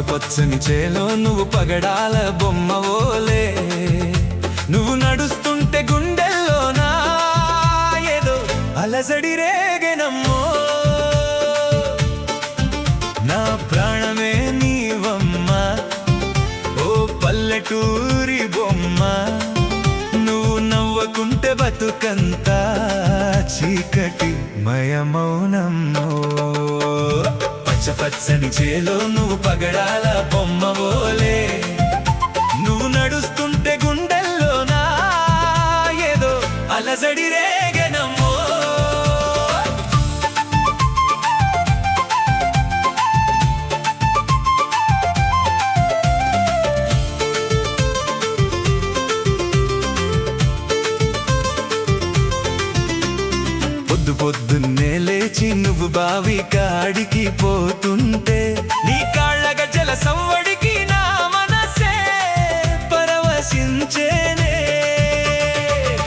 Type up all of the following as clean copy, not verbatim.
పచ్చని చేలో నువ్వు పగడాల బొమ్మవోలే, నువ్వు నడుస్తుంటే గుండెల్లోనా ఏదో అలజడి రేగెనమ్మో. నా ప్రాణమే నీవమ్మ, ఓ పల్లెటూరి బొమ్మ, నువ్వు నవ్వకుంటే బతుకంతా చీకటి మయమౌనమ్మో. పచ్చని చేలో నువ్వు పగడాల బొమ్మవోలే, నువ్వు నడుస్తుంటే గుండెల్లోనా ఏదో అలజడి రేగెనమ్మో. పొద్దున్నే లేచి నువ్వు బావి కాడికి పోతుంటే, నీ కాళ్ళ గజ్జల సవ్వడికి నా మనసే పరవశించేనే.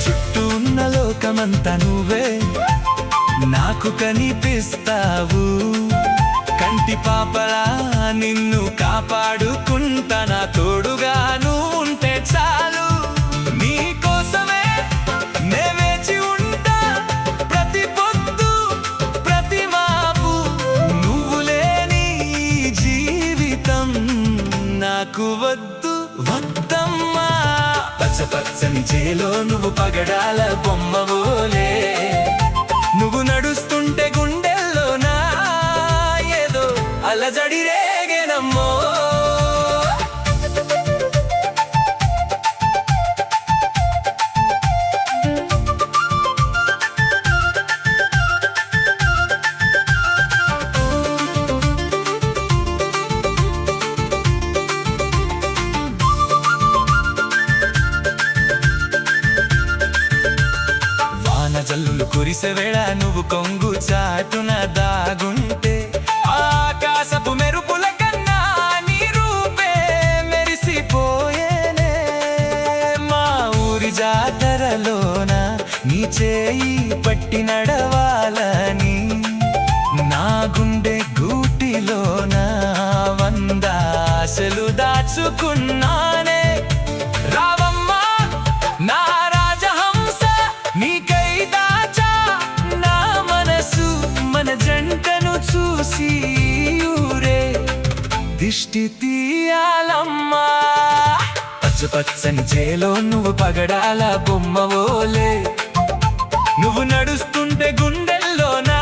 చుట్టూ ఉన్న లోకమంతా నువ్వే నాకు కనిపిస్తావు, కంటి పాపలా నిన్ను కాపాడుకుంటా, నా తోడుగా నువ్వు ఉంటే చాలు. నీ కోసమే నే వేచి ఉంటా ప్రతి పొద్దు ప్రతి మాపు, నువ్వు లేని జీవితం నాకు వద్దు వద్దమ్మా. పచ్చని చేలో నువ్వు పగడాల బొమ్మవోలే, నువ్వు నడుస్తుంటే గుండెల్లోనా ఏదో అలజడి రేగెనమ్మో. జల్లులు కురిసే వేళ నువ్వు కొంగు చాటున దాగుంటే, ఆకాశపు మెరుపుల కన్నా నీ రూపే మెరిసిపోయేనే. మా ఊరి జాతరలోన నీ చేయి పట్టి నడవాలని, నా గుండె గూటిలోన 100 ఆశలు దాచుకున్నానే. రావమ్మా నా రాజహంస, నీకై దాచా నా మనసు, మన జంటను చూసి ఊరే దిష్టి తీయాలమ్మా. పచ్చని చేలో నువ్వు పగడాల బొమ్మవోలే, నువ్వు నడుస్తుంటే గుండెల్లోనా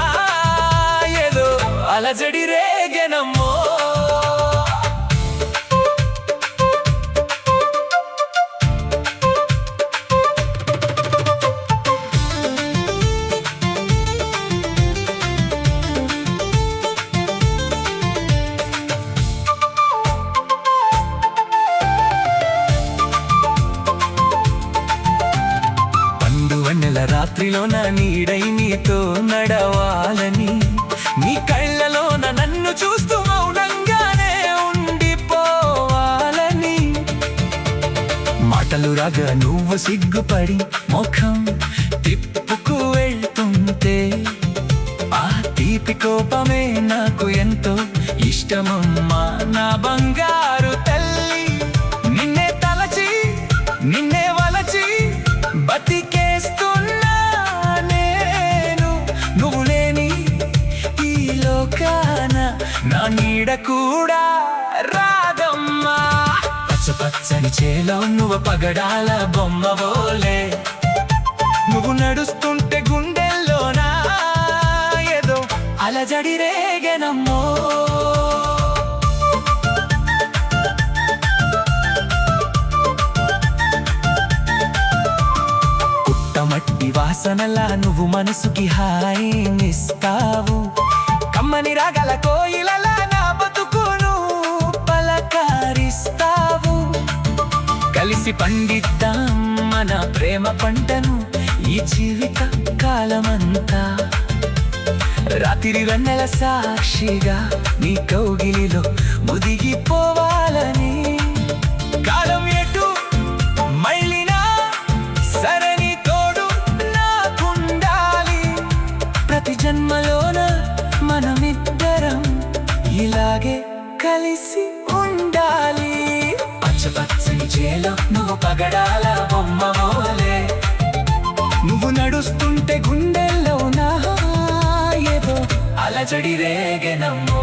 ఏదో అలజడి రేగెనమ్మో. రాత్రిలో నా నీడై నీతో నడవాలని, నీ కళ్ళలోన నన్ను చూస్తూ మౌనంగానే ఉండిపోవాలని. మాటలు రాగా నువ్వు సిగ్గుపడి ముఖం తిప్పుకు వెళ్తుంటే, ఆ తీపి కోపమే నాకు ఎంతో ఇష్టమమ్మా నా బంగారు తల్లి. నిన్నే తలచి నిన్నే వలచి బతికేస్తున్నా నేను, నువ్వు లేని ఈ లోకాన నా నీడ కూడా రాదమ్మా. పచ్చని చేలో నువ్వు పగడాల బొమ్మవోలే, నువ్వు నడుస్తుంటే గుండెల్లోనా ఏదో అలజడి రేగెనమ్మో. మట్టి వాసనలా నువ్వు మనసుకి హాయినిస్తావు, కమ్మని రాగల కోయిలలా నా బతుకును పలకరిస్తావు. కలిసి పండిద్దాం మన ప్రేమ పంటను ఈ జీవిత కాలమంతా, రాత్రి వెన్నెల సాక్షిగా నీ కౌగిలిలో ముదిగిపోవాలని. కాలం ఎటు మళ్ళినా సరణి తోడు నాకుండాలి, ప్రతి జన్మలోన మనమిద్దరం ఇలాగే కలిసి ఉండాలి. పచ్చని చేలో నువ్వు పగడాల బొమ్మవోలే, నువ్వు నడుస్తుంటే గుండెల్లో నా ఏదో అలజడి రేగెనమ్మో.